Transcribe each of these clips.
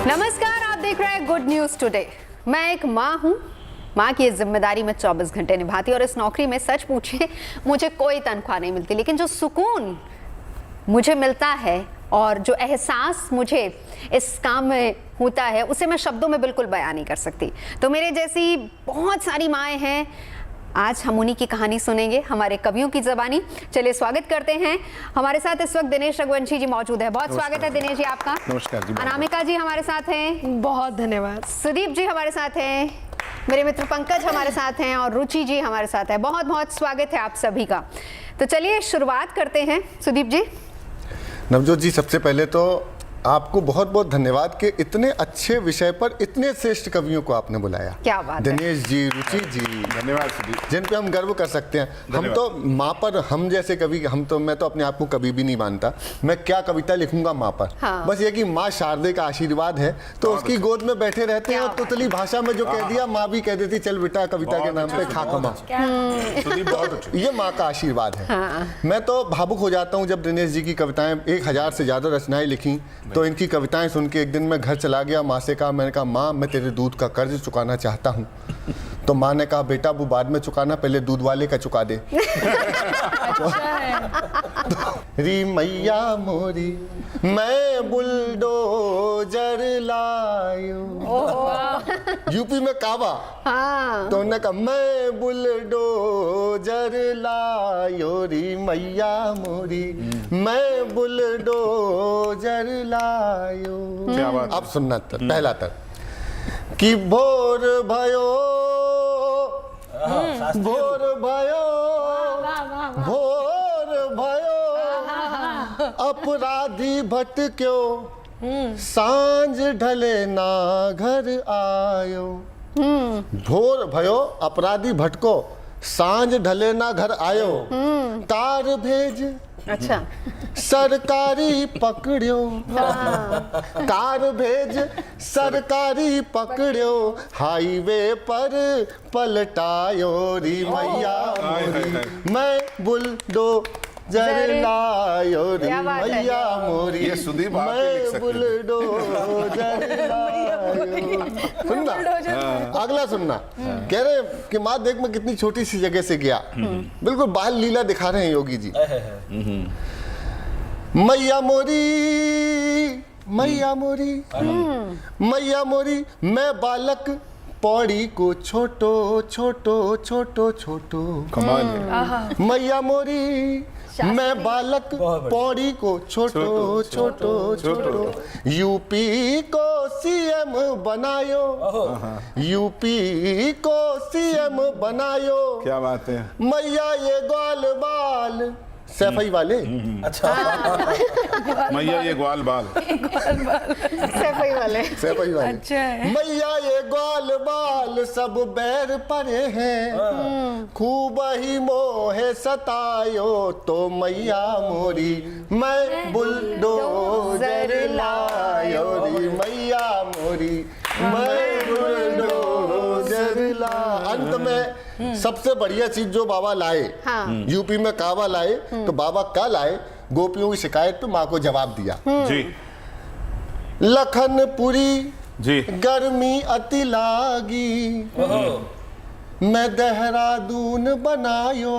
नमस्कार, आप देख रहे हैं गुड न्यूज टुडे। मैं एक माँ हूँ। माँ की इस जिम्मेदारी में 24 घंटे निभाती और इस नौकरी में सच पूछे मुझे कोई तनख्वाह नहीं मिलती, लेकिन जो सुकून मुझे मिलता है और जो एहसास मुझे इस काम में होता है उसे मैं शब्दों में बिल्कुल बयान नहीं कर सकती। तो मेरे जैसी बहुत सारी माएँ हैं, आज हम उन्हीं की कहानी सुनेंगे हमारे कवियों की ज़बानी। चलिए स्वागत करते हैं। हमारे साथ इस वक्त दिनेश रघुवंशी जी मौजूद है। बहुत स्वागत है दिनेश जी आपका। नमस्कार जी। अनामिका जी हमारे साथ हैं। बहुत धन्यवाद। सुदीप जी हमारे साथ हैं। मेरे मित्र पंकज हमारे साथ हैं और रुचि जी हमारे साथ है। बहुत बहुत स्वागत है आप सभी का। तो चलिए शुरुआत करते हैं। सुदीप जी। नवजोत जी, सबसे पहले तो आपको बहुत बहुत धन्यवाद कि इतने अच्छे विषय पर इतने श्रेष्ठ कवियों को आपने बुलाया। क्या बात है। दिनेश जी, रुचि जी, धन्यवाद सुदीप। जिन पे हम गर्व कर सकते हैं। हम तो माँ पर, हम जैसे कवि, मैं तो अपने आप को कभी भी नहीं मानता। मैं क्या कविता लिखूंगा माँ पर। हाँ। बस ये कि माँ शारदे का आशीर्वाद है तो उसकी गोद में बैठे रहते हैं और तुतली भाषा में जो कह दिया माँ भी कह देती चल बेटा कविता के नाम पे खा कमा। सुदीप बहुत अच्छा। ये माँ का आशीर्वाद है। मैं तो भावुक हो जाता हूँ जब दिनेश जी की कविताएं 1000 से ज्यादा रचनाएं लिखी, तो इनकी कविताएं सुन के एक दिन मैं घर चला गया। माँ से कहा, मैंने कहा माँ मैं तेरे दूध का कर्ज चुकाना चाहता हूँ। तो माँ ने कहा बेटा वो बाद में चुकाना, पहले दूध वाले का चुका दे। री मैया मोरी मैं बुलडोजर लायो। यूपी में काबा। हाँ। तो उन्होंने कहा मैं बुलडोजर लायो री मैया मोरी मैं बुलडोजर लायो। क्या बात है। अब सुनना पहला तर कि भोर भयो भोर भयो भोर भयो अपराधी भटक्यो सांझ ढले ना घर आयो। भोर भयो अपराधी भटको सांझ ढले ना घर आयो। तार भेज अच्छा। सरकारी पकड़ियो। कार भेज सरकारी पकड़ियो हाईवे पर पलटायो री मैया मोरी मैं बुलडोजर लायो री क्या बात है। मैया मोरी ये सुदीप आप ही लिख मैं सकते थे। बुलडोजर लायो। सुनना अगला सुनना। कह रहे कि माँ देख मैं कितनी छोटी सी जगह से गया। बिल्कुल बाल लीला दिखा रहे हैं योगी जी। मैया मोरी मैया मोरी मैया मोरी मैं बालक पौड़ी को छोटो छोटो छोटो छोटो। कमाल है। मैया मोरी मैं बालक पौड़ी को छोटो छोटो छोटो। यूपी को सीएम बनायो। यूपी को सीएम बनायो। क्या बात है। मैया ये ग्वाल बाल सैफई वाले। अच्छा। मैया ये ग्वाल बाल। सैफई वाले। सैफई वाले। अच्छा है। मैया ये ग्वाल बाल सब बैर परे हैं खूब ही मोहे सतायो तो मैया मोरी मैं बुलडोजर लायो री मैया मोरी मैं बुलडोजर ला। अंत में सबसे बढ़िया चीज जो बाबा लाए। हाँ। यूपी में कावा लाए तो बाबा क्या लाए? गोपियों की शिकायत पे माँ को जवाब दिया। जी लखनपुरी जी। गर्मी अति लागी मैं देहरादून बनायो।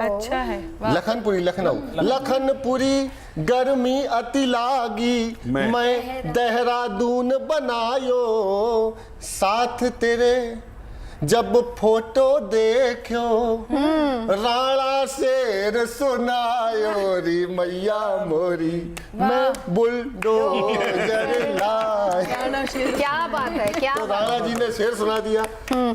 अच्छा है। वाह। लखनपुरी लखनऊ लखनपुरी गर्मी अति लागी मैं देहरादून बनायो। साथ तेरे जब फोटो देखो राणा शेर सुनायो री मैया मोरी मैं बुलडोजर लायो। क्या बात है। क्या तो बात राणा जी ने शेर सुना दिया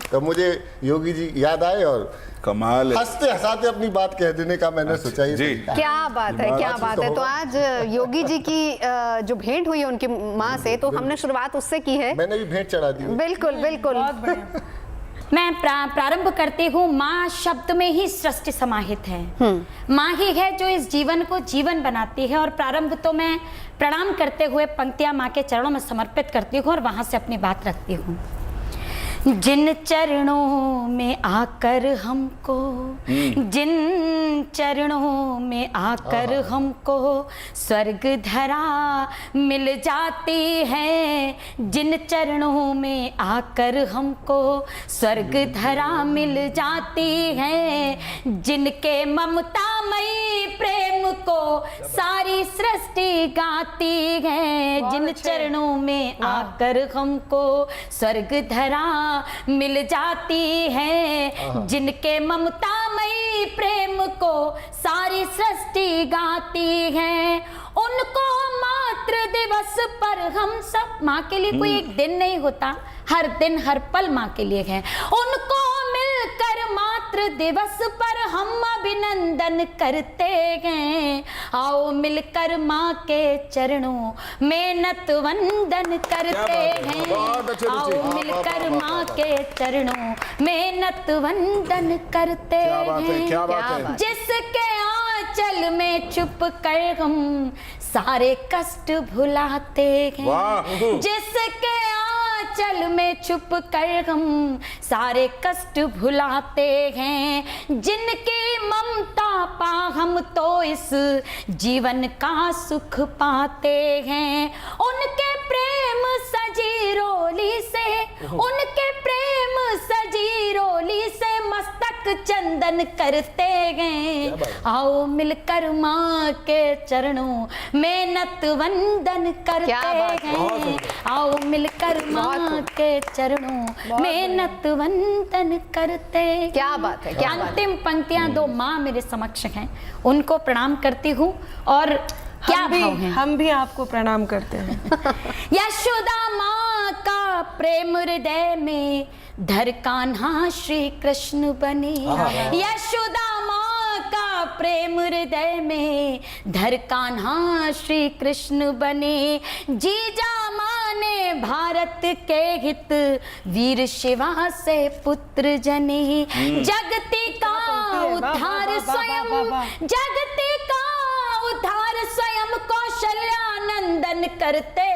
तो मुझे योगी जी याद आए और कमाल है। हंसते हंसाते अपनी बात कह देने का मैंने सोचा ही जी। था। क्या बात है। क्या बात है। तो आज योगी जी की जो भेंट हुई है उनकी माँ से, तो हमने शुरुआत उससे की है। मैंने भी भेंट चढ़ा दी। बिल्कुल बिल्कुल। बहुत बढ़िया। मैं प्रारंभ करती हूँ। माँ शब्द में ही सृष्टि समाहित है। माँ ही है जो इस जीवन को जीवन बनाती है। और प्रारंभ तो मैं प्रणाम करते हुए पंक्तियाँ माँ के चरणों में समर्पित करती हूँ और वहाँ से अपनी बात रखती हूँ। जिन चरणों में आकर हमको, जिन चरणों में आकर हमको स्वर्ग धरा मिल जाती है, जिन चरणों में आकर हमको स्वर्ग धरा मिल जाती है, जिनके ममतामयी प्रेम को सारी सृष्टि गाती है, जिन चरणों में आकर हमको स्वर्ग धरा मिल जाती है, जिनके ममतामयी प्रेम को सारी सृष्टि गाती है, उनको मातृ दिवस पर हम सब, माँ के लिए कोई एक दिन नहीं होता, हर दिन हर पल माँ के लिए है, उनको मिलकर मातृ दिवस पर हम अभिनंदन करते हैं। आओ मिलकर माँ के चरणों में नतवंदन करते हैं, आओ मिलकर माँ के चरणों में नतवंदन करते हैं, जिसके आंचल में छुप कर हम सारे कष्ट भुलाते हैं, जिसके आंचल में छुप कर हम सारे कष्ट भुलाते हैं, जिनकी ममता पा हम तो इस जीवन का सुख पाते हैं, उनके प्रेम सजी रोली से, उनके प्रेम सजी रोली से मस्तक चंदन करते हैं। आओ मिलकर माँ के चरणों में नतवंदन करते हैं, आओ मिलकर माँ के चरणों में नतवंदन करते हैं। क्या बात है, क्या बात है। अंतिम पंक्तियां दो माँ मेरे समक्ष हैं, उनको प्रणाम करती हूँ और क्या भाव है। हम भी आपको प्रणाम करते हैं। यशोदा माँ का प्रेम हृदय में धर कान्हा श्री कृष्ण बने, यशोदा माँ का प्रेम हृदय में धर कान्हा श्री कृष्ण बने, जीजा माँ ने भारत के हित वीर शिवा से पुत्र जने, जगती का उद्धार स्वयं, जगती का उद्धार स्वयं कौशल्यानंदन करते हैं।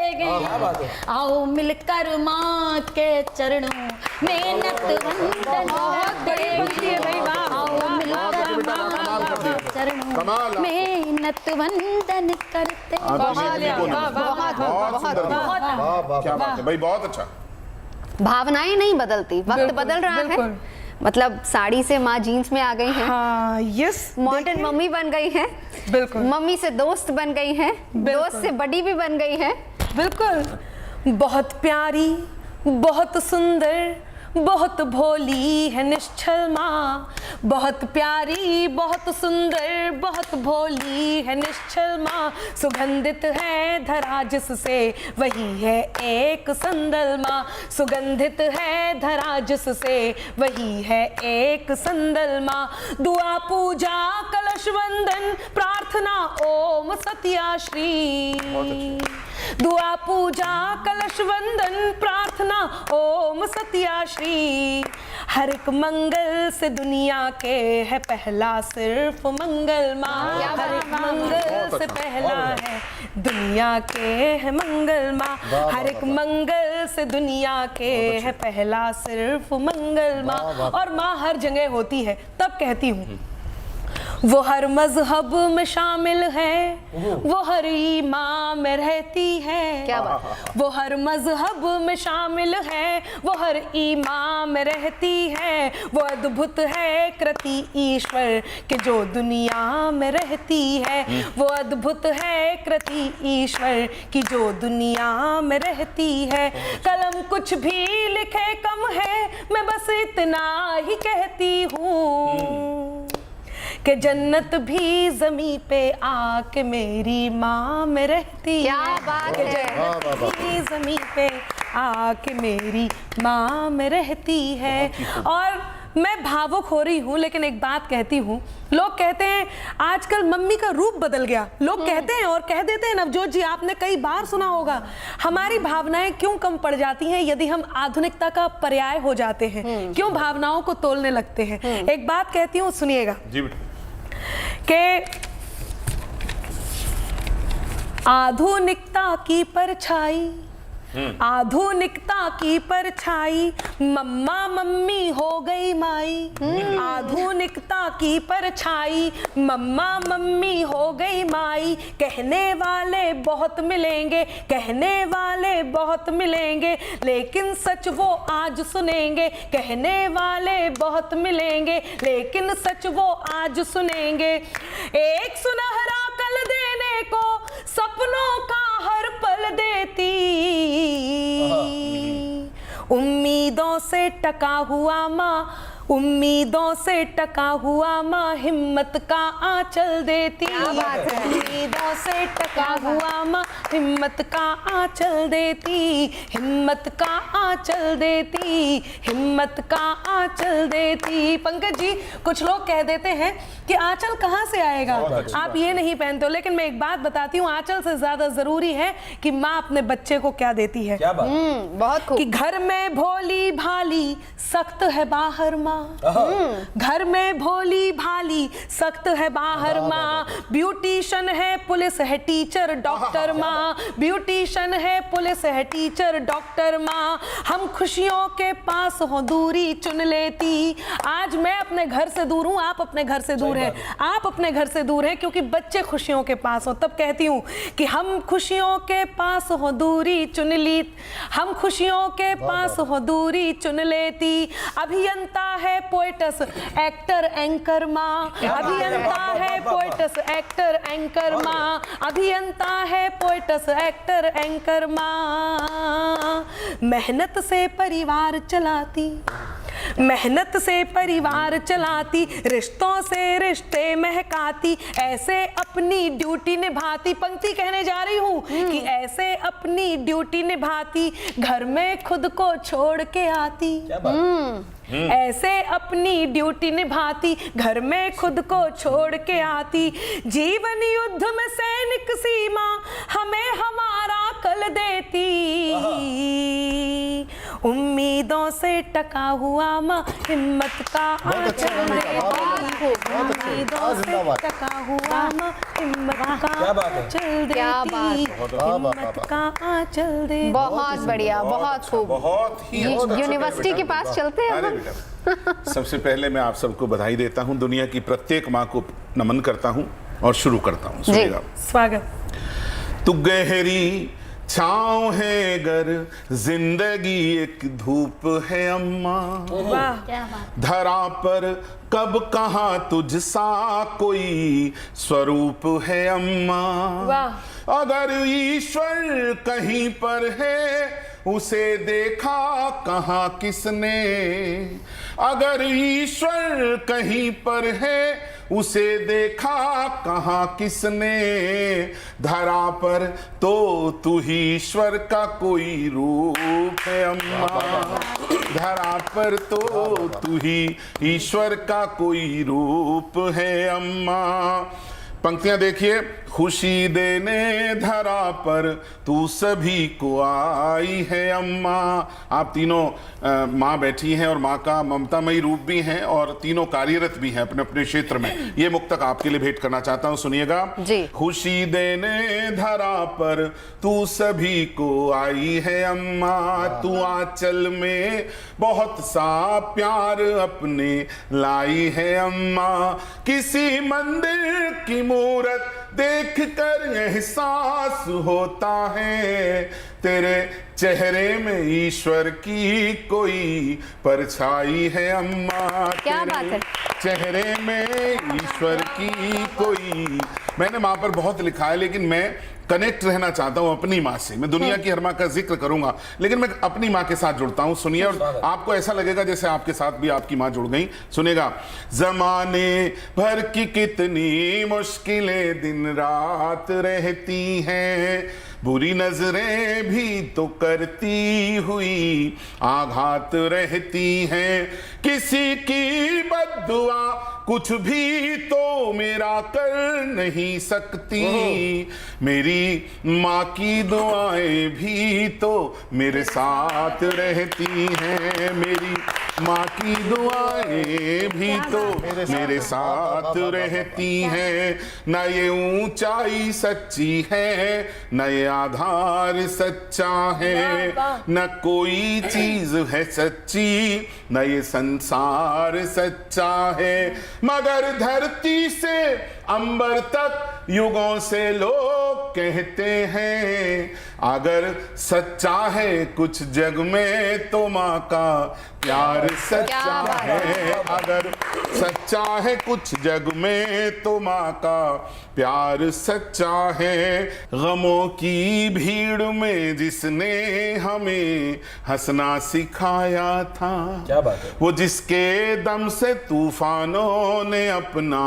आओ मिलकर माँ के चरणों में नतवंदन करते हैं, आओ मिलकर माँ के चरणों में नतवंदन करते हैं। क्या बात है भाई, बहुत अच्छा। भावनाएं नहीं बदलती, वक्त बदल रहा है। मतलब साड़ी से माँ जीन्स में आ गई हैं, हाँ, यस, मॉडर्न मम्मी बन गई हैं, बिल्कुल, मम्मी से दोस्त बन गई हैं, दोस्त से बड़ी भी बन गई हैं। बिल्कुल। बहुत प्यारी, बहुत सुंदर, बहुत भोली है निश्चल माँ, बहुत प्यारी, बहुत सुंदर, बहुत भोली है निश्चल माँ, सुगंधित है धरा जिससे वही है एक संदल माँ, सुगंधित है धरा जिससे वही है एक संदल माँ, दुआ पूजा कलश वंदन प्रार्थना ओम सत्या श्री, दुआ पूजा कलश वंदन प्रार्थना ओम सत्या श्री, हर एक मंगल से दुनिया के है पहला सिर्फ मंगल माँ, हर एक मंगल से पहला है दुनिया के है मंगल माँ, हर एक मंगल से दुनिया के है पहला सिर्फ मंगल माँ। और माँ हर जगह होती है, तब कहती हूँ वो हर मजहब में शामिल है, वो हर ईमान में रहती है, क्या बात। वो हर मजहब में शामिल है, वो हर ईमान में रहती है, वो अद्भुत है कृति ईश्वर के जो दुनिया में रहती है, वो अद्भुत है कृति ईश्वर की जो दुनिया में रहती है, कलम कुछ भी लिखे कम है, मैं बस इतना ही कहती हूँ कि जन्नत भी ज़मीं पे आके मेरी माँ में रहती है, क्या बात है। जन्नत भी ज़मीं पे आके मेरी माँ में रहती है। और मैं भावुक हो रही हूँ, लेकिन एक बात कहती हूँ, लोग कहते हैं आजकल मम्मी का रूप बदल गया, लोग कहते हैं और कह देते हैं, नवजोत जी आपने कई बार सुना होगा, हमारी भावनाएं क्यों कम पड़ जाती हैं यदि हम आधुनिकता का पर्याय हो जाते हैं, क्यों भावनाओं को तोलने लगते हैं। एक बात कहती हूँ, सुनिएगा जी बेटा। कि आधुनिकता की परछाई आधुनिकता की परछाई, मम्मा मम्मी हो गई माई। आधुनिकता की परछाई, मम्मा मम्मी हो गई माई। कहने वाले बहुत मिलेंगे, कहने वाले बहुत मिलेंगे, लेकिन सच वो आज सुनेंगे। कहने वाले बहुत मिलेंगे, लेकिन सच वो आज सुनेंगे। एक सुनहरा कल देने को सपनों का हर पल देती, उम्मीदों से टका हुआ माँ, उम्मीदों से टका हुआ माँ, हिम्मत का आंचल देती। उम्मीदों से टका हुआ माँ, हिम्मत का आंचल देती, हिम्मत का आंचल देती, हिम्मत का आंचल देती। पंकज जी, कुछ लोग कह देते हैं कि आंचल कहाँ से आएगा, आप ये नहीं पहनते हो, लेकिन मैं एक बात बताती हूँ, आंचल से ज्यादा जरूरी है कि माँ अपने बच्चे को क्या देती है। क्या बात? बहुत खूब। कि घर में भोली भाली, सख्त है बाहर माँ। घर में भोली भाली, सख्त है बाहर माँ। ब्यूटिशियन है, पुलिस है, टीचर, डॉक्टर माँ। ब्यूटिशियन है, पुलिस है, टीचर, डॉक्टर माँ। हम खुशियों के पास हो, दूरी चुन लेती। आज मैं अपने घर से दूर हूँ, आप अपने घर से दूर हैं, आप अपने घर से दूर हैं, क्योंकि बच्चे खुशियों के पास हो। तब कहती हूँ कि हम खुशियों के पास हो, दूरी चुन ली। हम खुशियों के पास हो, दूरी चुन लेती। अभियंता है, पोएटस, एक्टर, एंकर माँ। अभियंता है, पोएटस, एक्टर, एंकर माँ। अभियंता है, पोएटस, एक्टर, एंकर माँ। मेहनत से परिवार चलाती, मेहनत से परिवार चलाती, रिश्तों से रिश्ते महकाती, ऐसे अपनी ड्यूटी निभाती। पंक्ति कहने जा रही हूँ कि ऐसे अपनी ड्यूटी निभाती, घर में खुद को छोड़ के आती। ऐसे अपनी ड्यूटी निभाती, घर में खुद को छोड़ के आती। जीवन युद्ध में सैनिक सीमा, हमें हमारा कल देती। उम्मीदों से टका हुआ माँ, हिम्मत का आंचल देती। उम्मीदों से टका हुआ माँ, हिम्मत का आंचल देती। हिम्मत का आंचल देती। बहुत बढ़िया, बहुत खूब। बहुत ही अच्छा यूनिवर्सिटी के पास चलते हैं अरे हम। बेटा, सबसे पहले मैं आप सबको बधाई देता हूं, दुनिया की प्रत्येक माँ को नमन करता हूं और शुरू करता हूं। सुनिएगा। स्वागत। तू गहरी छाँव है गर, जिंदगी एक धूप है अम्मा। वाह। धरा पर कब कहाँ तुझ सा कोई स्वरूप है अम्मा। वाह। अगर ईश्वर कहीं पर है, उसे देखा कहाँ किसने। अगर ईश्वर कहीं पर है, उसे देखा कहाँ किसने। धरा पर तो तू ही ईश्वर का कोई रूप है अम्मा। धरा पर तो तू ही ईश्वर का कोई रूप है अम्मा। पंक्तियां देखिए। खुशी देने धरा पर तू सभी को आई है अम्मा। आप तीनों माँ बैठी हैं और माँ का ममतामयी रूप भी हैं और तीनों कार्यरत भी हैं अपने अपने क्षेत्र में। ये मुक्तक आपके लिए भेंट करना चाहता हूँ, सुनिएगा जी। खुशी देने धरा पर तू सभी को आई है अम्मा। तू आंचल में बहुत सा प्यार अपने लाई है अम्मा। किसी मंदिर की मूरत देख कर एहसास होता है, तेरे चेहरे में ईश्वर की कोई परछाई है अम्मा। क्या बात है। चेहरे में ईश्वर की कोई। मैंने माँ पर बहुत लिखा है, लेकिन मैं कनेक्ट रहना चाहता हूं अपनी माँ से। मैं दुनिया की हर माँ का जिक्र करूंगा, लेकिन मैं अपनी माँ के साथ जुड़ता हूं। सुनिए, और आपको ऐसा लगेगा जैसे आपके साथ भी आपकी माँ जुड़ गई। सुनेगा। जमाने भर की कितनी मुश्किलें दिन रात रहती हैं, बुरी नजरें भी तो करती हुई आघात रहती हैं। किसी की बद्दुआ कुछ भी तो मेरा कर नहीं सकती। मेरी मेरी माँ की दुआएं भी तो मेरे साथ रहती हैं, मेरी माँ की दुआएं भी तो मेरे साथ रहती हैं। न ये ऊंचाई सच्ची है, न ये आधार सच्चा है, न कोई चीज है सच्ची, न ये संसार सच्चा है। मगर धरती से अंबर तक युगों से लोग कहते हैं, अगर सच्चा है कुछ जग में तो माँ का प्यार सच्चा है। अगर सच्चा है कुछ जग में तो माँ का प्यार सच्चा है। गमों की भीड़ में जिसने हमें हंसना सिखाया था, क्या बात है। वो जिसके दम से तूफानों ने अपना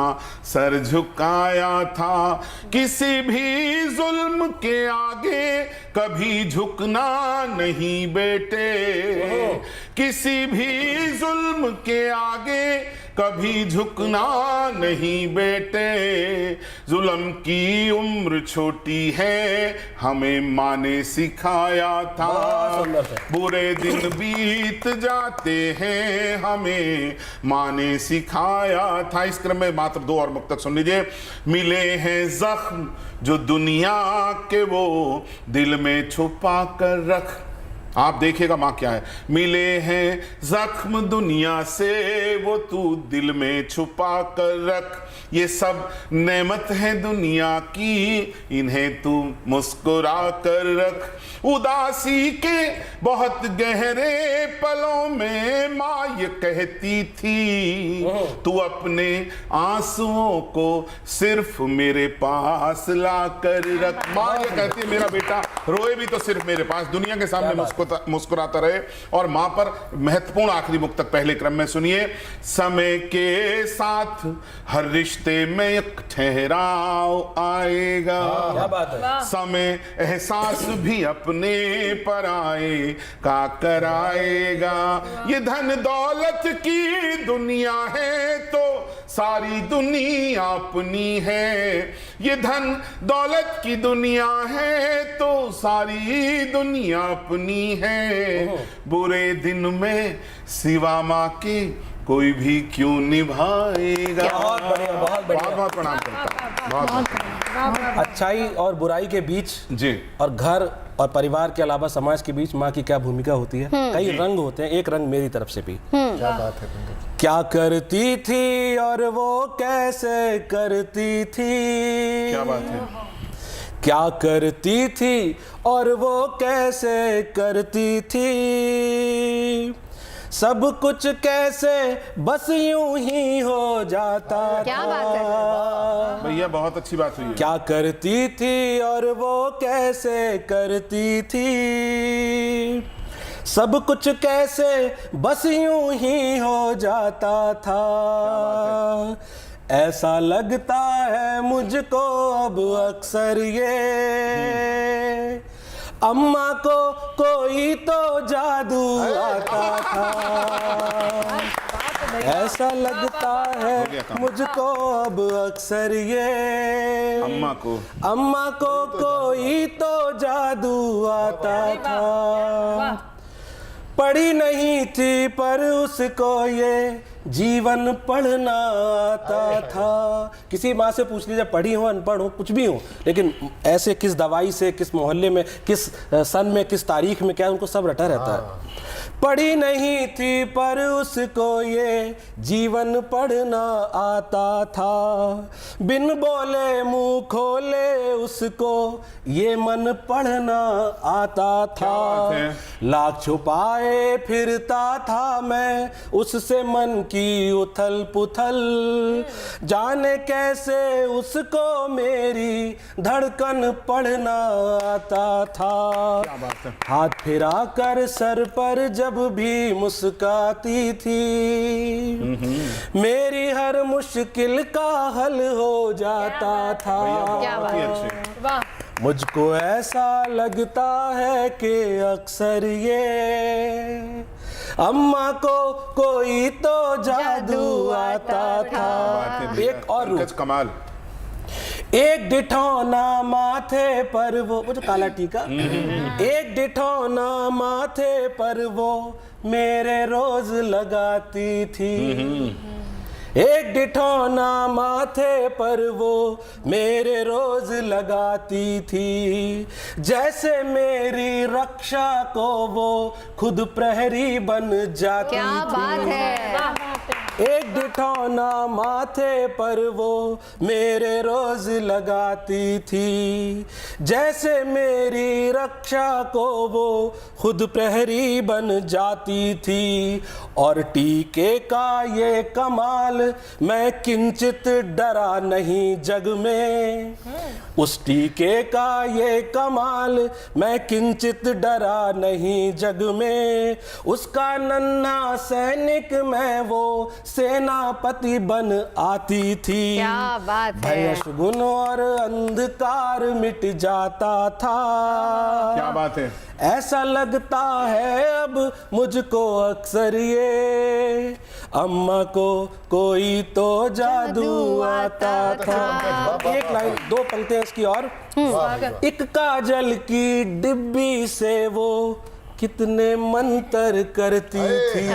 सर झुकाया था। किसी भी जुल्म के आगे कभी झुकना नहीं बेटे, किसी भी जुल्म के आगे कभी झुकना नहीं बेटे। जुल्म की उम्र छोटी है, हमें माँ ने सिखाया था। बुरे दिन बीत जाते हैं, हमें माँ ने सिखाया था। इस क्रम में मात्र 2 और मुक्तक सुन लीजिए। मिले हैं जख्म जो दुनिया के वो दिल में छुपा कर रख। आप देखिएगा माँ क्या है। मिले हैं जख्म दुनिया से वो तू दिल में छुपा कर रख। ये सब नेमत है दुनिया की, इन्हें तू मुस्कुरा कर रख। उदासी के बहुत गहरे पलों में माँ ये कहती थी, तू अपने आंसुओं को सिर्फ मेरे पास ला कर रख। माँ ये कहती है मेरा बेटा रोए भी तो सिर्फ मेरे पास, दुनिया के सामने मुस्कुराता रहे। और माँ पर महत्वपूर्ण आखिरी मुक्तक पहले क्रम में सुनिए। समय के साथ हर रिश्ते में एक ठहराव आएगा, क्या बात है। समय एहसास भी अपने पर आए का कराएगा। ये धन दौलत की दुनिया है तो सारी दुनिया अपनी है। ये धन दौलत की दुनिया है तो सारी दुनिया अपनी है। बुरे दिन में सिवा माँ के कोई भी क्यों निभाएगा। बहुत बढ़िया, बहुत बढ़िया। बहुत बहुत प्रणाम करता हूं। बहुत अच्छाई और बुराई के बीच जी और घर और परिवार के अलावा समाज के बीच माँ की क्या भूमिका होती है। कई रंग होते हैं, एक रंग मेरी तरफ से भी। क्या बात है पंडित। क्या करती थी और वो कैसे करती थी, क्या बात है। क्या करती थी और वो कैसे करती थी। सब कुछ कैसे बस यूं ही हो जाता क्या था। बात है। भैया बहुत अच्छी बात हुई है। क्या करती थी और वो कैसे करती थी। सब कुछ कैसे बस यूं ही हो जाता था। ऐसा लगता है मुझको अब अक्सर ये, अम्मा को कोई तो जादू आता था। ऐसा लगता है मुझको अब अक्सर ये, अम्मा को कोई तो जादू आता था। पढ़ी नहीं थी पर उसको ये जीवन पढ़ना आता था। किसी माँ से पूछ लीजिए, पढ़ी हो अनपढ़ हो कुछ भी हो, लेकिन ऐसे किस दवाई से, किस मोहल्ले में, किस सन में, किस तारीख में, क्या उनको सब रटा रहता है। पढ़ी नहीं थी पर उसको ये जीवन पढ़ना आता था। बिन बोले मुंह खोले उसको ये मन पढ़ना आता था। लाख छुपाए फिरता था मैं उससे मन की उथल पुथल, जाने कैसे उसको मेरी धड़कन पढ़ना आता था। हाथ फिरा कर सर पर जब भी मुस्काती थी, मेरी हर मुश्किल का हल हो जाता था। क्या बात। मुझको ऐसा लगता है कि अक्सर ये अम्मा को कोई तो जादू आता था। एक और कमाल। एक डिठौना माथे पर वो जो काला टीका, एक डिठौना माथे पर वो मेरे रोज लगाती थी, एक डिठौना माथे पर वो मेरे रोज लगाती थी, जैसे मेरी रक्षा को वो खुद प्रहरी बन जाती क्या थी। बात है। एक डिठौना माथे पर वो मेरे रोज लगाती थी, जैसे मेरी रक्षा को वो खुद प्रहरी बन जाती थी। और टीके का ये कमाल मैं किंचित डरा नहीं जग में, उस टीके का ये कमाल मैं किंचित डरा नहीं जग में, उसका नन्हा सैनिक मैं वो सेनापति बन आती थी। क्या बात है। भय शगुन और अंधकार मिट जाता था। क्या बात है। ऐसा लगता है अब मुझको अक्सर ये, अम्मा को कोई तो जादू आता था। एक लाइन, दो पंक्तियां इसकी और। एक काजल की डिब्बी से वो कितने मंतर करती थी,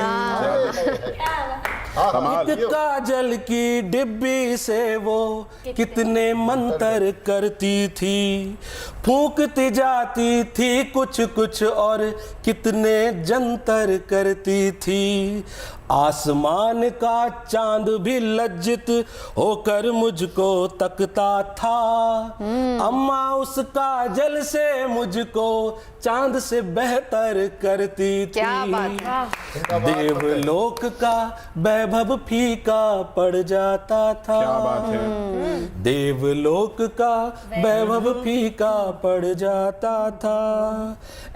कमाल। एक काजल की डिब्बी से वो कितने मंतर करती थी, फूंकती जाती थी कुछ कुछ और कितने जंतर करती थी। आसमान का चांद भी लज्जित होकर मुझको तकता था, अम्मा उस काजल से मुझको चांद से बेहतर करती थी। क्या बात है। देवलोक का वैभव फीका पड़ जाता था। क्या बात है। देवलोक का वैभव फीका पड़ जाता था।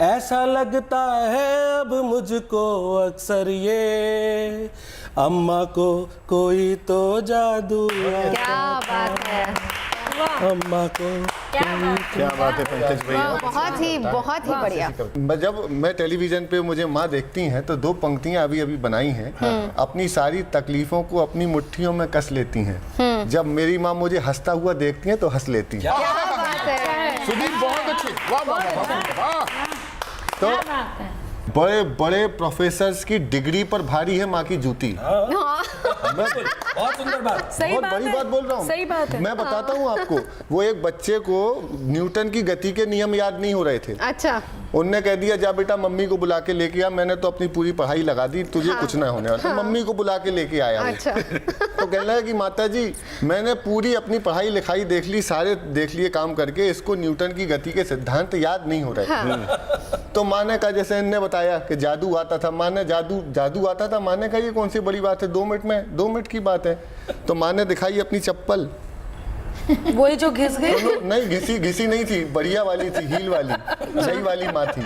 ऐसा लगता है अब मुझको अक्सर ये, अम्मा को कोई तो जादू क्या बात है। अम्मा को क्या बात है पंकज भैया। बहुत ही बढ़िया। जब मैं टेलीविजन पे मुझे माँ देखती हैं तो दो पंक्तियां अभी अभी बनाई हैं, अपनी सारी तकलीफों को अपनी मुट्ठियों में कस लेती हैं। जब मेरी माँ मुझे हंसता हुआ देखती हैं तो हंस लेती हैं। क्या बात है। सुदीप बहुत अच्छी। वाह वाह वाह वाह। तो बड़े बड़े प्रोफेसर्स की डिग्री पर भारी है माँ की जूती। मैं बहुत सुंदर बात। सही बहुत बात बड़ी है। बात बोल रहा हूँ। सही बात है। मैं बताता हूँ आपको, वो एक बच्चे को न्यूटन की गति के नियम याद नहीं हो रहे थे। अच्छा। उनने कह दिया जा बेटा मम्मी को बुला के लेके आ, मैंने तो अपनी पूरी पढ़ाई लगा दी, तुझे कुछ ना होने वाला। तो मम्मी को बुला के लेके आया वो। अच्छा। तो कहने लगा कि माता जी मैंने पूरी अपनी पढ़ाई लिखाई देख ली, सारे देख लिए काम करके, इसको न्यूटन की गति के सिद्धांत याद नहीं हो रहे। तो माँ ने कहा, जैसे इनने बताया कि जादू आता था, माँ ने जादू आता था, माँ ने कहा ये कौन सी बड़ी बात है, 2 मिनट की बात है। तो माँ ने दिखाई अपनी चप्पल, वही जो घिस गई। नहीं घिसी नहीं थी, बढ़िया वाली थी, हील वाली, सही वाली माँ थी।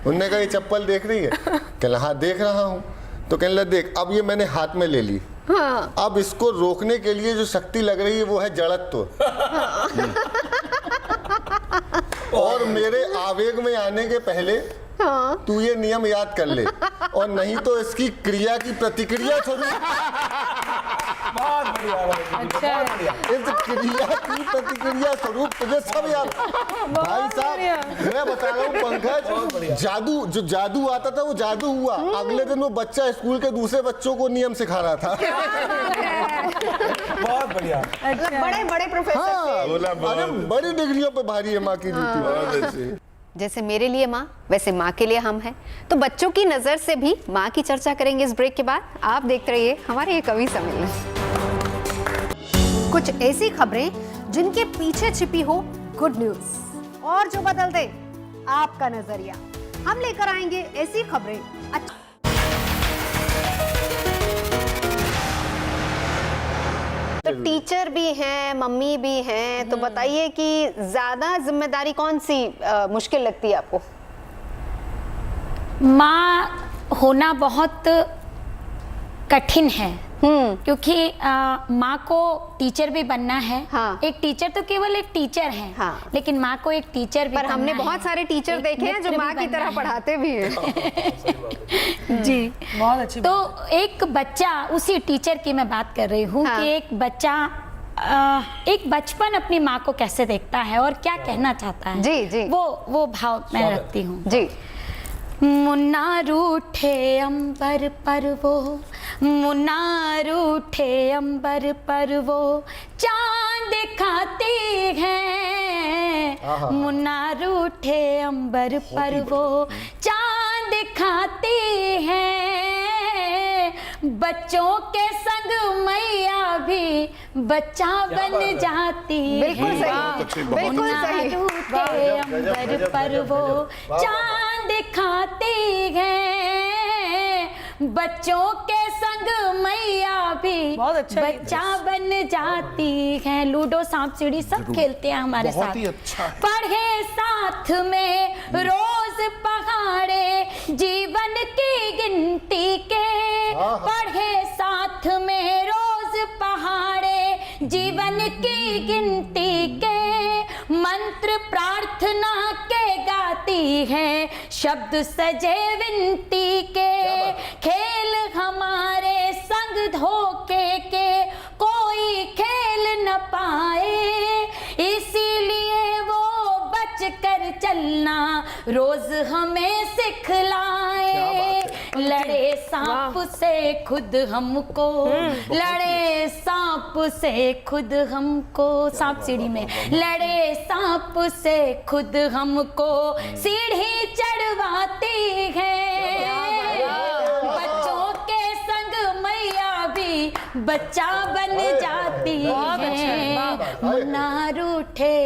उनने कहा ये चप्पल देख रही है? कहला हाँ देख रहा हूँ। तो कहने लगा देख अब ये मैंने हाथ में ले ली, हाँ। अब इसको रोकने के लिए जो शक्ति लग रही है वो है जड़त्व। और मेरे आवेग में आने के पहले तू ये नियम याद कर ले, और नहीं तो इसकी क्रिया की प्रतिक्रिया स्वरूप, बहुत बढ़िया। इस क्रिया की प्रतिक्रिया स्वरूप तुझे सब याद। भाई साहब मैं बता रहा हूँ पंकज, जो जादू आता था वो जादू हुआ, अगले दिन वो बच्चा स्कूल के दूसरे बच्चों को नियम सिखा रहा था। बहुत बढ़िया। बड़े बड़े प्रोफेसर थे। बोला बहुत। अरे बड़ी डिग्रियों पे भारी है माँ की ड्यूटी। बहुत अच्छी। जैसे मेरे लिए माँ, वैसे माँ के लिए हम हैं। तो बच्चों की नजर से भी माँ की चर्चा करेंगे इस ब्रेक के बाद। आप देखते रहिए हमारे ये कवि सम्मेलन। कुछ ऐसी खबरें जिनके पीछे छिपी हो गुड न्यूज, और जो बदल दे आपका नजरिया। हम लेकर आएंगे ऐसी खबरें तो टीचर भी हैं, मम्मी भी हैं, तो बताइए कि ज्यादा जिम्मेदारी कौन सी मुश्किल लगती है आपको? माँ होना बहुत कठिन है, क्योंकि माँ को टीचर भी बनना है। हाँ। एक टीचर तो केवल एक टीचर है, हाँ। लेकिन माँ को एक टीचर भी पर हमने बनना बहुत है। सारे टीचर एक देखे हैं जो मित्र माँ भी की तरह बनना है। पढ़ाते भी हैं। जी। बहुत अच्छी तो एक बच्चा, उसी टीचर की मैं बात कर रही हूँ हाँ। कि एक बच्चा एक बचपन अपनी माँ को कैसे देखता है और क्या कहना चाहता है, जी, जी। वो भाव मैं रखती हूँ। जी। मुन्ना रूठे अंबर पर वो, मुन्ना रूठे अंबर पर वो चांद दिखाती है, मुन्ना रूठे अंबर पर वो चांद दिखाती है, बच्चों के संग मैया भी बच्चा बन जाती है। बिल्कुल सही, बिल्कुल सही। रूठे अंबर पर वो चांद दिखाती है, बच्चों के संग मैया भी बहुत अच्छा गीत है। बच्चा बन जाती है। लूडो, सांप सीढ़ी सब खेलते हैं हमारे बहुत साथ। ही अच्छा है। पढ़े साथ में रोज पहाड़े जीवन की गिनती के, पढ़े साथ में रोज पहाड़े जीवन की गिनती के, मंत्र प्रार्थना के गाती है, शब्द सजे विनती के, खेल हमारे संग धोखे के कोई खेल न पाए, इसीलिए वो बच कर चलना रोज हमें सिखलाए। लड़े सांप से खुद हमको, लड़े सांप से खुद हमको, सांप सीढ़ी में लड़े सांप से खुद हमको सीढ़ी चढ़वाती है, बच्चों के संग मैया भी बच्चा बन जाती है। मुन्ना रूठे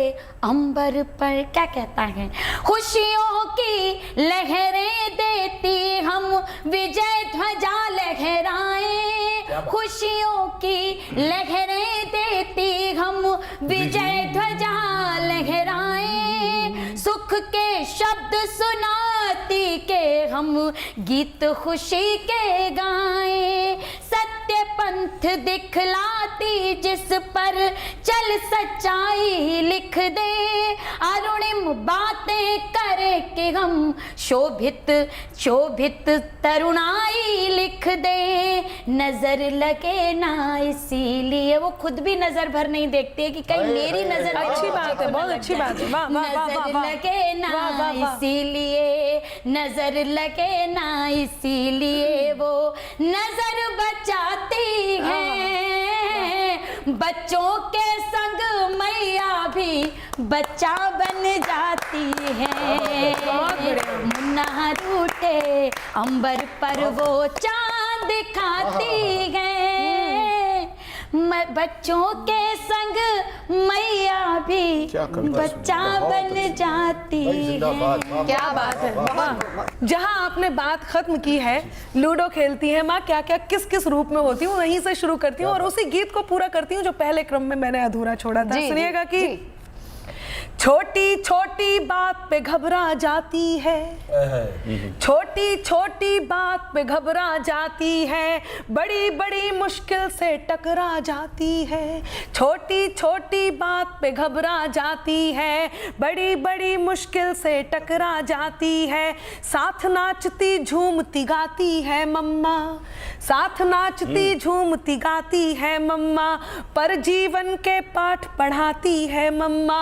अंबर पर क्या कहता है, खुशियों की लहरें देती हम विजय ध्वजा लहराएं, खुशियों की लहरें देती हम विजय ध्वजा लहराएं, सुख के शब्द सुनाती के हम गीत खुशी के गाएं, सत्य पंथ दिखलाती जिस पर चल सच्चाई लिख दे, अरुणिम बातें करे कि हम शोभित शोभित तरुणाई लिख दे, नजर लगे ना इसीलिए, वो खुद भी नजर भर नहीं देखते कि कहीं मेरी नजर, अच्छी बात है, बहुत अच्छी बात है। वाह, वाह, वाह, वाह, नजर वाह। लगे ना वाह, वाह, वाह। इसीलिए, नजर लगे ना इसीलिए वो नजर बचाती है, बच्चों के संग मैया भी बच्चा बन जाती है। मुन्ना रूठे अंबर पर वो चांद दिखाती है, बच्चों के संग मैया भी बच्चा बन जाती है। क्या बात है, बहुत। जहां आपने बात खत्म की है, लूडो खेलती है माँ, क्या क्या किस किस रूप में होती हूँ, वहीं से शुरू करती हूँ और उसी गीत को पूरा करती हूँ जो पहले क्रम में मैंने अधूरा छोड़ा था। जी, सुनिएगा जी, कि छोटी छोटी बात पे घबरा जाती है, छोटी छोटी बात पे घबरा जाती है, बड़ी बड़ी मुश्किल से टकरा जाती है, छोटी छोटी बात पे घबरा जाती है, बड़ी बड़ी मुश्किल से टकरा जाती है, साथ नाचती झूमती गाती है मम्मा, साथ नाचती झूमती गाती है मम्मा, पर जीवन के पाठ पढ़ाती है मम्मा,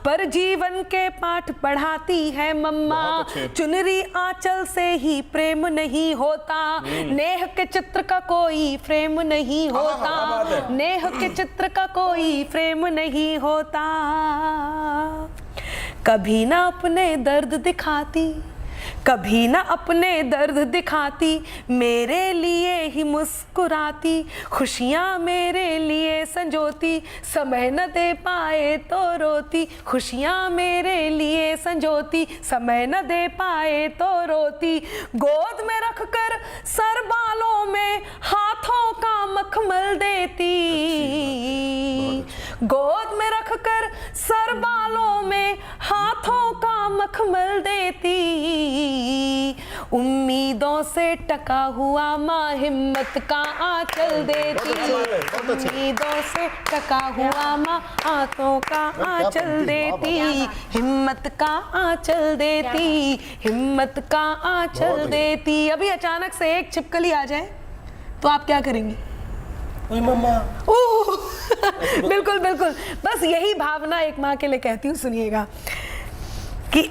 पर जीवन के पाठ पढ़ाती है मम्मा, चुनरी आंचल से ही प्रेम नहीं होता, नेह के चित्र का कोई फ्रेम नहीं होता, नेह के चित्र का कोई फ्रेम नहीं होता, कभी ना अपने दर्द दिखाती, कभी ना अपने दर्द दिखाती, मेरे लिए ही मुस्कुराती, खुशियाँ मेरे लिए संजोती, समय न दे पाए तो रोती, खुशियाँ मेरे लिए संजोती, समय न दे पाए तो रोती, गोद में रखकर सर बालों में हाथों का मखमल देती, गोद में रखकर सर बालों में हाथों का मखमल देती, उम्मीदों से टका हुआ माँ हिम्मत का आंचल देती, उम्मीदों से टका हुआ माँ हाथों का आंचल देती, हिम्मत का आंचल देती, हिम्मत का आंचल देती। अभी अचानक से एक छिपकली आ जाए तो आप क्या करेंगी? ओए मम्मा। ओह बिल्कुल बिल्कुल, बस यही भावना एक माँ के लिए कहती हूँ, सुनिएगा कि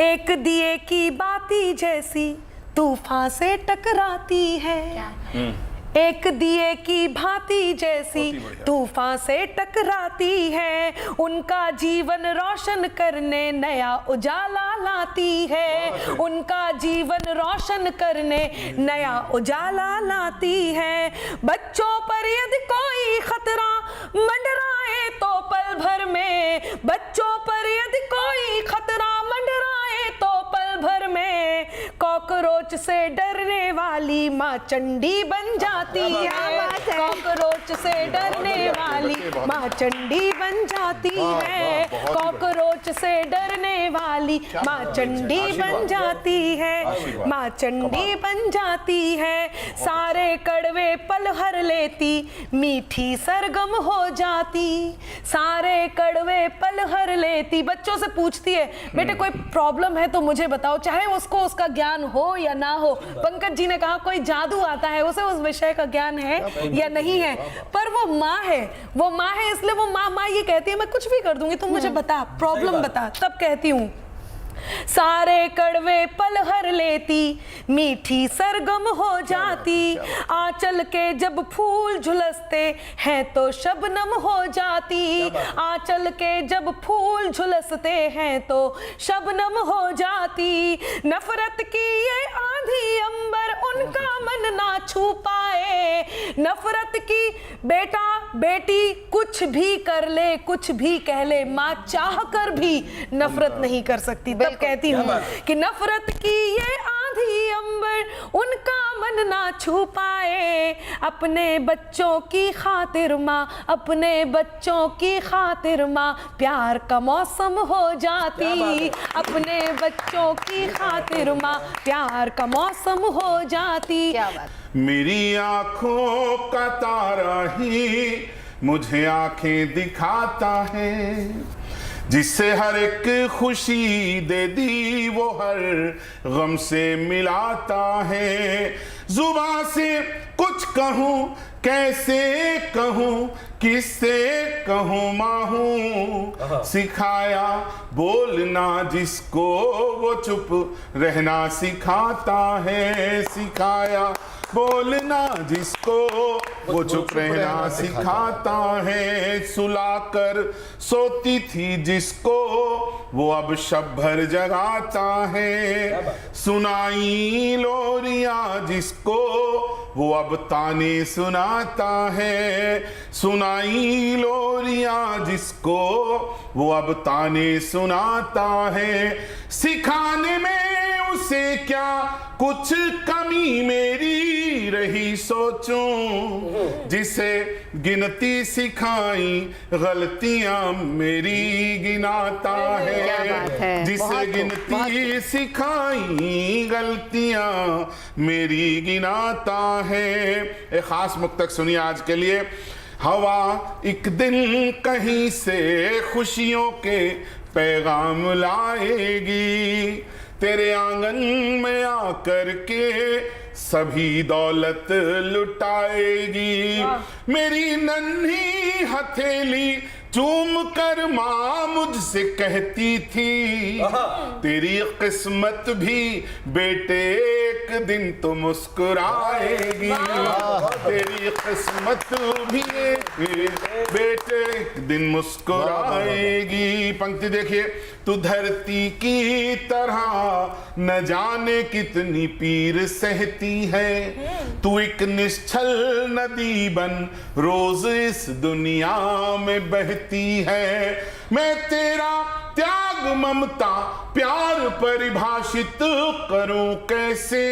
एक दिए की बाती जैसी तूफान से टकराती है, एक दिए की भांति जैसी तूफान से टकराती है, उनका जीवन रोशन करने नया उजाला लाती है, उनका जीवन रोशन करने नया उजाला लाती है। बच्चों पर यदि कोई खतरा मंडराए तो पल भर में, बच्चों पर यदि कोई खतरा मंडराए तो पल भर में, कॉकरोच से डरने वाली माँ चंडी बन जाती है, कॉकरोच से डरने वाली माँ चंडी बन जाती है, कॉकरोच से डरने वाली माँ चंडी बन जाती है, माँ चंडी बन जाती है। सारे कड़वे पल हर लेती मीठी सरगम हो जाती, सारे कड़वे पल हर लेती। बच्चों से पूछती है बेटे कोई प्रॉब्लम है तो मुझे बताओ, चाहे उसको उसका ज्ञान हो या ना हो। पंकज जी ने कहा कोई जादू आता है, उसे उस विषय का ज्ञान है या नहीं है, पर वो माँ है, वो माँ है, इसलिए वो माँ ये कहती है मैं कुछ भी कर दूंगी, तुम मुझे बता, प्रॉब्लम बता। तब कहती हूँ सारे कड़वे पल हर लेती मीठी सरगम हो जाती, आंचल के जब फूल झुलसते हैं तो शबनम हो जाती, आंचल के जब फूल झुलसते हैं तो शबनम हो जाती। नफरत की ये आंधी अंबर उनका मन ना छू पाए, नफरत की बेटा बेटी कुछ भी कर ले, कुछ भी कह ले, माँ चाह कर भी नफरत नहीं कर सकती। तब कहती हूँ कि नफरत की ये आंधी अंबर उनका मन ना छू पाए, अपने बच्चों की खातिर माँ, अपने बच्चों की खातिर माँ प्यार का मौसम हो जाती, अपने बच्चों की खातिर माँ प्यार का मौसम हो जाती। क्या बात। मेरी आंखों का तारा ही मुझे आंखें दिखाता है, जिससे हर एक खुशी दे दी वो हर गम से मिलाता है। जुबान से कुछ कहूँ कैसे कहूँ किससे कहूँ माहूँ, सिखाया बोलना जिसको वो चुप रहना सिखाता है, सिखाया बोलना जिसको वो चुप रहना सिखाता है। सुलाकर सोती थी जिसको वो अब शब भर जगाता है, सुनाई लोरियां जिसको वो अब ताने सुनाता है, सुनाई लोरियां जिसको वो अब ताने सुनाता है। सिखाने में उसे क्या कुछ कमी मेरी रही सोचूं, जिसे गिनती सिखाई गलतियां मेरी गिनाता है, जिसे गिनती सिखाई गलतियां मेरी गिनाता है। एक खास मुक्तक सुनिए आज के लिए। हवा एक दिन कहीं से खुशियों के पैगाम लाएगी, तेरे आंगन में आकर के सभी दौलत लुटाएगी। मेरी नन्ही हथेली चूम कर माँ मुझसे कहती थी, तेरी किस्मत भी बेटे एक दिन तो मुस्कुराएगी, तेरी किस्मत भी बेटे एक दिन मुस्कुराएगी। पंक्ति देखिए। तू धरती की तरह न जाने कितनी पीर सहती है, तू एक निश्चल नदी बन रोज इस दुनिया में बहती है। मैं तेरा त्याग ममता प्यार परिभाषित करूं कैसे,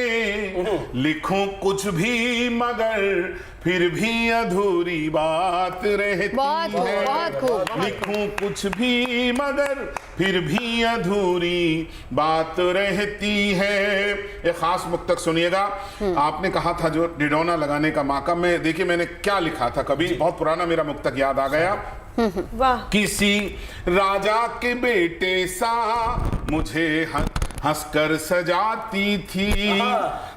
लिखूं कुछ भी मगर फिर भी अधूरी बात रहती है, बहुत खूब। लिखूं कुछ भी मगर फिर भी अधूरी बात रहती है। एक खास मुक्तक सुनिएगा। आपने कहा था जो डिडोना लगाने का मौका, मैं देखिए मैंने क्या लिखा था, कभी बहुत पुराना मेरा मुक्तक याद आ गया। वाह। किसी राजा के बेटे सा मुझे हंसकर सजाती थी,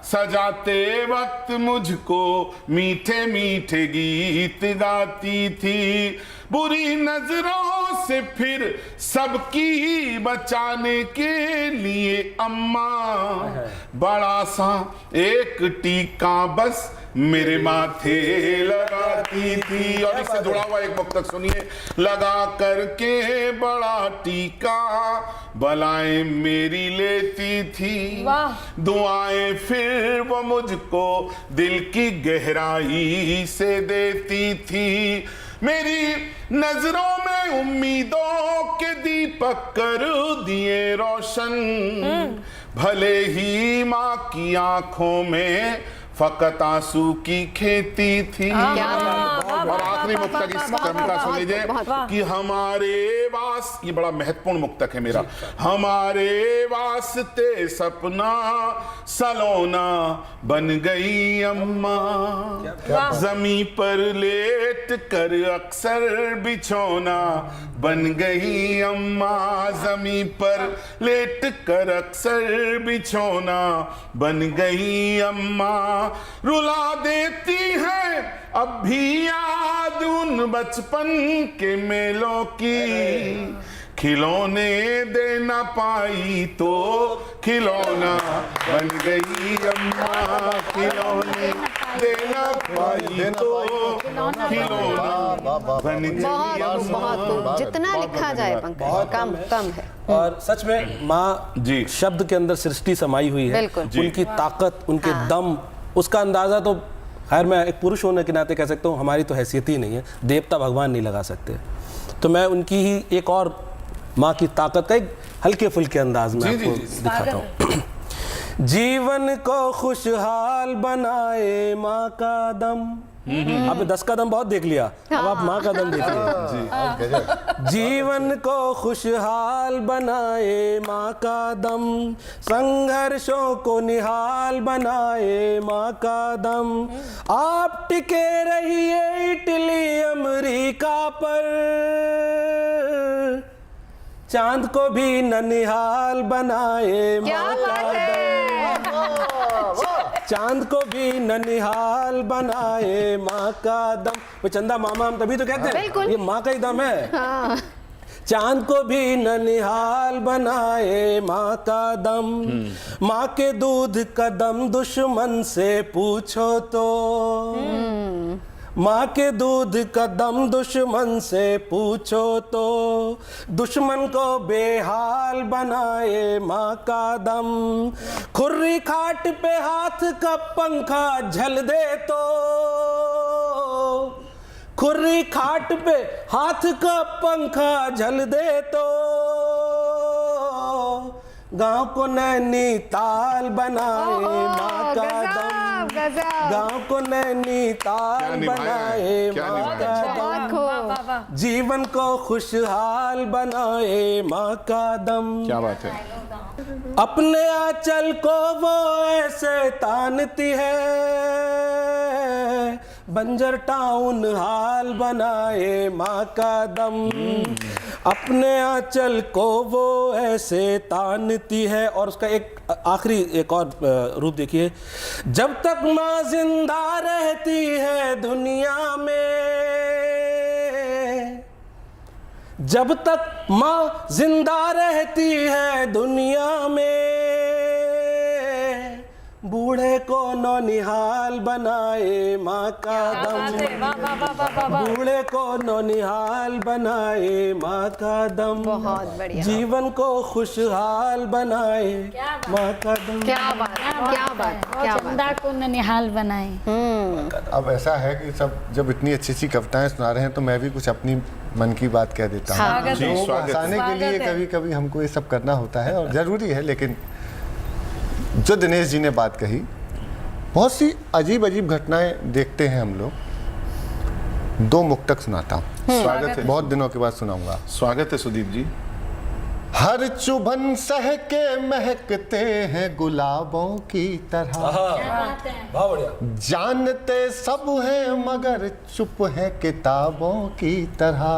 सजाते वक्त मुझको मीठे मीठे गीत गाती थी, बुरी नजरों से फिर सबकी बचाने के लिए अम्मा बड़ा सा एक टीका बस मेरे माथे लगाती थी। और इससे जुड़ा हुआ एक मुक्तक सुनिए। लगा करके बड़ा टीका बलाएं मेरी लेती थी, दुआएं फिर वो मुझको दिल की गहराई से देती थी, मेरी नजरों में उम्मीदों के दीपक कर दिए रोशन, भले ही माँ की आंखों में फकत आंसू की खेती थी। और आखिरी मुक्तक इस क्रम का सुन लीजिए कि हमारे वास, ये बड़ा महत्वपूर्ण मुक्तक है मेरा, हमारे वास्ते सपना सलोना बन गई अम्मा, जमी पर लेट कर अक्सर बिछोना बन गई अम्मा, जमी पर लेट कर अक्सर बिछोना बन गई अम्मा, रुला देती है अब भी याद उन बचपन के मेलों की, खिलौने दे ना पाई तो खिलौना बन गई अम्मा, खिलौने दे ना पाई तो खिलौना बन गई बहुत बहुत जितना लिखा जाए पंकज कम है। और सच में माँ जी शब्द के अंदर सृष्टि समाई हुई है, उनकी ताकत, उनके दम, उसका अंदाजा तो खैर मैं एक पुरुष होने के नाते कह सकता हूँ, हमारी तो हैसियत ही नहीं है, देवता भगवान नहीं लगा सकते। तो मैं उनकी ही एक और माँ की ताकत का एक हल्के फुल्के अंदाज में आपको दिखाता हूँ। जीवन को खुशहाल बनाए माँ का दम। आपने 10 का दम बहुत देख लिया, अब आप माँ का दम देखिए। जीवन को खुशहाल बनाए माँ का दम, संघर्षों को निहाल बनाए माँ का दम, आप टिके रहिए इटली अमेरिका पर, चांद को भी ननिहाल बनाए माँ का दम, चांद को भी ननिहाल बनाए माँ का दम। वो चंदा मामा हम तभी तो कहते हैं ये माँ का ही दम है। चांद को भी ननिहाल बनाए माँ का दम, माँ के दूध का दम दुश्मन से पूछो तो, माँ के दूध का दम दुश्मन से पूछो तो, दुश्मन को बेहाल बनाए माँ का दम, खुर्री खाट पे हाथ का पंखा झल दे तो, खुर्री खाट पे हाथ का पंखा झल दे तो, गांव को नैनीताल बनाए माँ का दम, गांव को नैनीताल बनाए माँ का दम, जीवन को खुशहाल बनाए माँ का दम। क्या बात है। अपने आंचल को वो ऐसे तानती है, बंजर टाउन हाल बनाए माँ का दम, अपने आंचल को वो ऐसे तानती है। और उसका एक आखिरी एक और रूप देखिए, जब तक माँ जिंदा रहती है दुनिया में, जब तक माँ जिंदा रहती है दुनिया में, बूढ़े को नौनिहाल बनाए माँ का दम, बूढ़े को नौनिहाल बनाए माँ का दम, बहुत बढ़िया। जीवन को खुशहाल बनाए माँ का दम। क्या बात क्या बात क्या बात। चंदा को ननिहाल बनाए। अब ऐसा है कि सब जब इतनी अच्छी अच्छी कविताएं सुना रहे हैं तो मैं भी कुछ अपनी मन की बात कह देता हूँ। जी, लोगों को स्वागत। हंसाने के लिए कभी कभी हमको ये सब करना होता है और ज़रूरी है। लेकिन जो दिनेश जी ने बात कही, बहुत सी अजीब अजीब घटनाएं देखते हैं हम लोग। 2 मुक्तक सुनाता हूँ, स्वागत है। बहुत दिनों के बाद सुनाऊंगा। स्वागत है सुदीप जी। हर चुभन सह के महकते हैं गुलाबों की तरह, बहुत बढ़िया। जानते सब हैं मगर चुप है किताबों की तरह।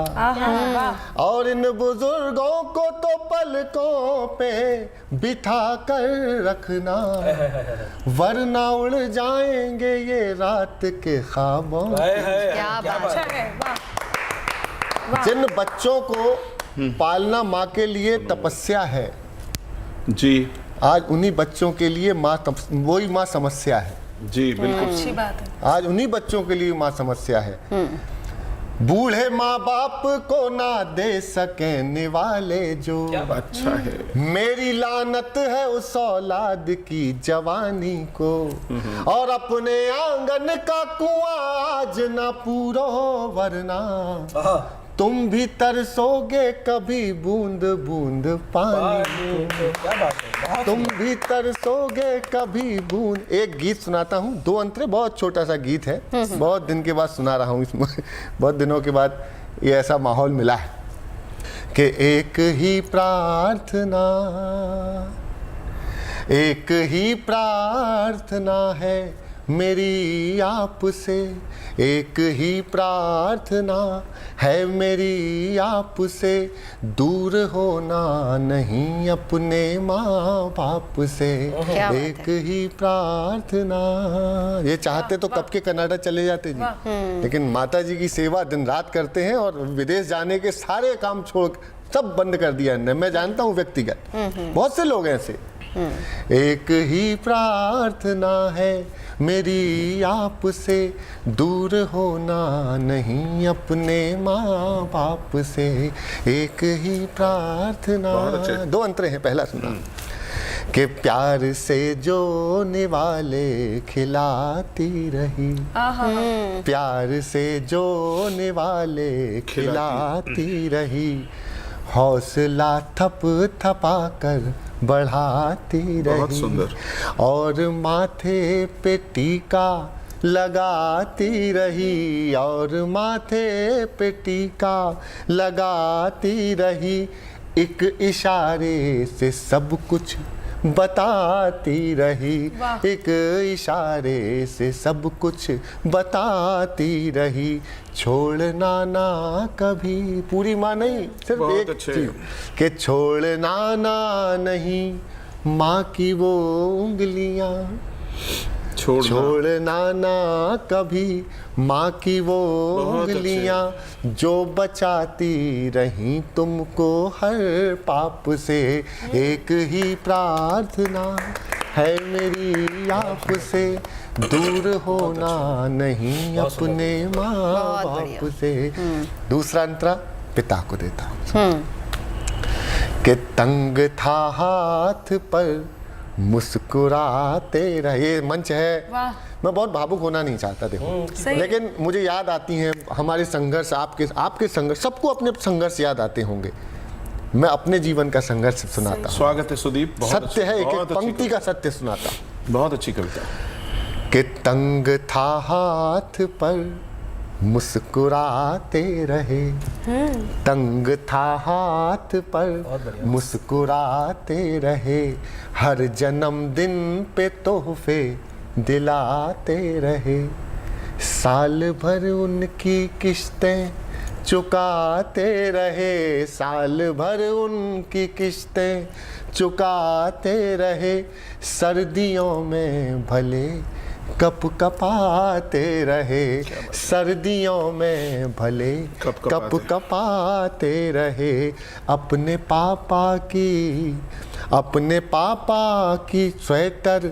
और इन बुजुर्गों को तो पलकों पे बिठा कर रखना, वरना उड़ जाएंगे ये रात के ख्वाबों। क्या बात है। जिन बच्चों को पालना माँ के लिए तपस्या है, जी आज उन्हीं बच्चों के लिए वही माँ समस्या है। जी बिल्कुल अच्छी बात है। आज उन्हीं बच्चों के लिए माँ समस्या है। बूढ़े माँ बाप को ना दे सकेने वाले जो, अच्छा है। मेरी लानत है उस औलाद की जवानी को। और अपने आंगन का कुआं आज ना पूरो, वरना तुम भी तरसोगे कभी बूंद बूंद पानी को। क्या बात है। तुम भी तरसोगे कभी बूंद। एक गीत सुनाता हूँ, 2 अंतरे, बहुत छोटा सा गीत है, बहुत दिन के बाद सुना रहा हूँ इसमें। बहुत दिनों के बाद ये ऐसा माहौल मिला है कि एक ही प्रार्थना, एक ही प्रार्थना है मेरी आपसे, एक ही प्रार्थना है मेरी आपसे, दूर होना नहीं अपने माँ बाप से। क्या बात एक ही प्रार्थना। ये चाहते तो कब के कनाडा चले जाते जी, लेकिन माता जी की सेवा दिन रात करते हैं और विदेश जाने के सारे काम छोड़ सब बंद कर दिया है। मैं जानता हूँ व्यक्तिगत बहुत से लोग हैं ऐसे। एक ही प्रार्थना है मेरी आपसे, दूर होना नहीं अपने माँ बाप से, एक ही प्रार्थना। 2 अंतरे हैं, पहला सुना कि प्यार से जो निवाले खिलाती रही, प्यार से जो निवाले खिलाती रही, हौसला थप थपा कर बढ़ाती बहुत रही, सुंदर। और माथे पे टीका लगाती रही, और माथे पे टीका लगाती रही, एक इशारे से सब कुछ बताती रही, एक इशारे से सब कुछ बताती रही, छोड़ना ना कभी। पूरी माँ नहीं, सिर्फ बहुत एक अच्छे। चीज कि छोड़ना ना नहीं माँ की वो उंगलियां, छोड़ना ना कभी माँ की वो बहुत उंगलियां, जो बचाती रही तुमको हर पाप से, एक ही प्रार्थना है मेरी आपसे, दूर होना नहीं अपने माँ बाप से। दूसरा अंतरा पिता को देता हूँ कि तंग था हाथ पर मुस्कुराते रहे। मंच है, मैं बहुत भावुक होना नहीं चाहता देखो, लेकिन मुझे याद आती हैं हमारे संघर्ष, आपके संघर्ष, सबको अपने संघर्ष याद आते होंगे। मैं अपने जीवन का संघर्ष सुनाता हूँ। स्वागत है सुदीप। बहुत सत्य है, एक बहुत एक अच्छी पंक्ति का सत्य सुनाता हूँ कविता। बहुत अच्छी कविता। कि तंग था हाथ पर मुस्कुराते रहे, तंग था हाथ पर मुस्कुराते रहे, हर जन्मदिन पे तोहफे दिलाते रहे, साल भर उनकी किस्तें चुकाते रहे, साल भर उनकी किस्तें चुकाते रहे, सर्दियों में भले कप कपाते रहे, सर्दियों में भले कप कपाते रहे, अपने पापा की स्वेटर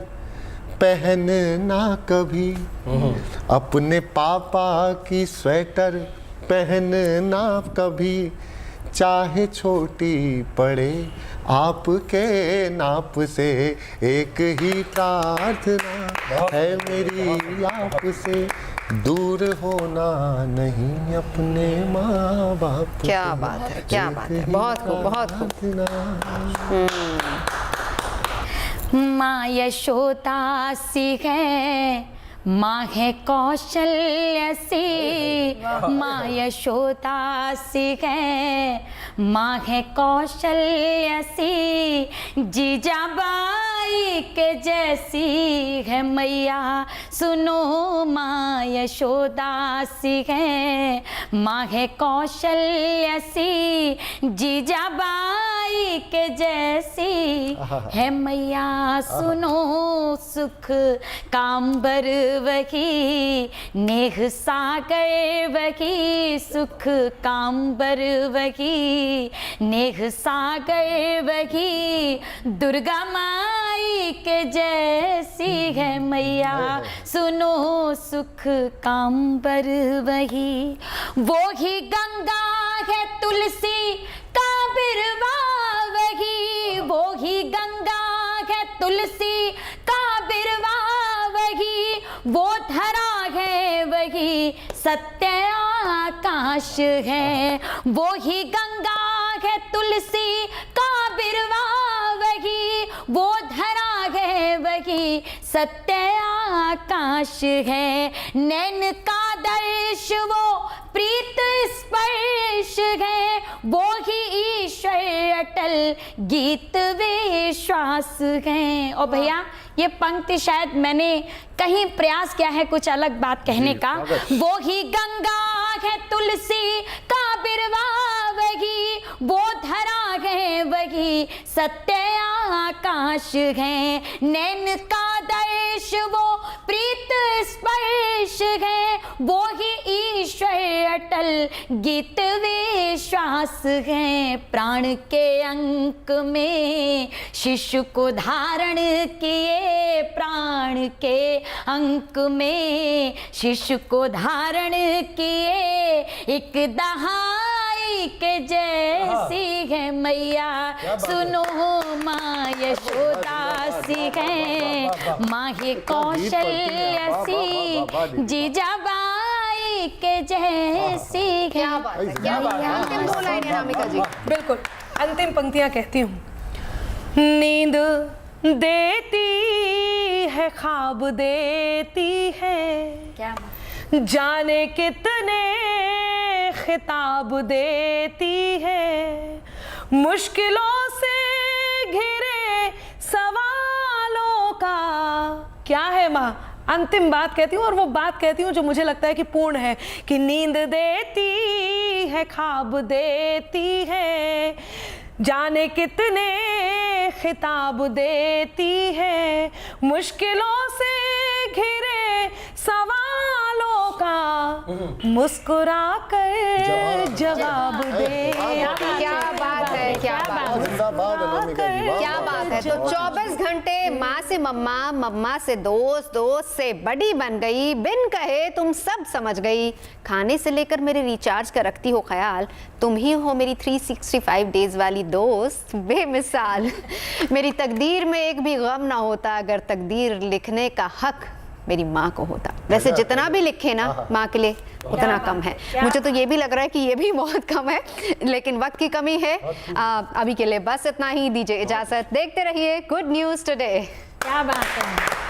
पहनना कभी, अपने पापा की स्वेटर पहनना कभी, चाहे छोटी पड़े आपके नाप से, एक ही प्रार्थना है मेरी आपसे, दूर होना नहीं अपने माँ बाप से। क्या बात है, क्या बात है, बहुत खूब, बहुत खूब। माँ यशोदा सी है माँ है कौशल्य सी, माँ यशोदा सी है, माँ है कौशल्य सी, जीजाबाई के जैसी है मैया सुनो माँ यशोदा सी है, माँ है कौशल्य सी, जीजाबाई के जैसी है मैया सुनो सुख कांबर वही, नेह सागर वही, सुख कांबर वही, नेह सागर वही, दुर्गा माई के जैसी है मैया सुनो सुख कांबर वही, वो ही गंगा है तुलसी का बिरवा वही, वो ही गंगा है तुलसी का बिरवा वही, वो धरा है वही सत्य आकाश है, वो ही गंगा है तुलसी का बिरवा वही, वो धरा है वही सत्य आकाश है, नैन का दर्श वो प्रीत स्पर्श है, वो ही ईश्वर अटल गीत विश्वास है। और भैया ये पंक्ति शायद मैंने कहीं प्रयास किया है कुछ अलग बात कहने का, वो ही गंगा है तुलसी का बिरवा वही, वो धरा है वही सत्य आकाश है, नैन का दर्श वो प्रीत स्पर्श है, वो ही ईश्वर अटल गीत विश्वास है, प्राण के अंक में शिशु को धारण किए, प्राण के अंक में शिशु को धारण किए, एक दहाई के जैसी है मैया सुनो माँ यशोदा सी है, माँ ही कौशल्य सी, जीजाबाई के जैसी है। क्या बात है, क्या बात है। अंतिम दो लाइनें अनामिका जी। बिल्कुल अंतिम पंक्तियां कहती हूँ। नींद देती है ख्वाब देती है, क्या जाने कितने खिताब देती है, मुश्किलों से घिरे सवालों का क्या है माँ। अंतिम बात कहती हूँ और वो बात कहती हूँ जो मुझे लगता है कि पूर्ण है, कि नींद देती है ख्वाब देती है, जाने कितने खिताब देती है, मुश्किलों से घिरे सवालों का मुस्कुरा कर जवाब दे। क्या बात है, क्या बात है, जिंदाबाद अनामिका जी, वाह, क्या वाह, बात है। तो 24 घंटे माँ से मम्मा, मम्मा से दोस्त, दोस्त से बड़ी बन गई, बिन कहे तुम सब समझ गई, खाने से लेकर मेरे रिचार्ज का रखती हो ख्याल, तुम ही हो मेरी 365 डेज वाली दोस्त बेमिसाल, मेरी तकदीर में एक भी गम ना होता अगर तकदीर लिखने का हक मेरी माँ को होता। वैसे जितना भी लिखे ना माँ के लिए उतना कम है, मुझे तो ये भी लग रहा है कि ये भी बहुत कम है, लेकिन वक्त की कमी है। अभी के लिए बस इतना ही, दीजिए इजाजत, देखते रहिए गुड न्यूज़ टुडे। बात है।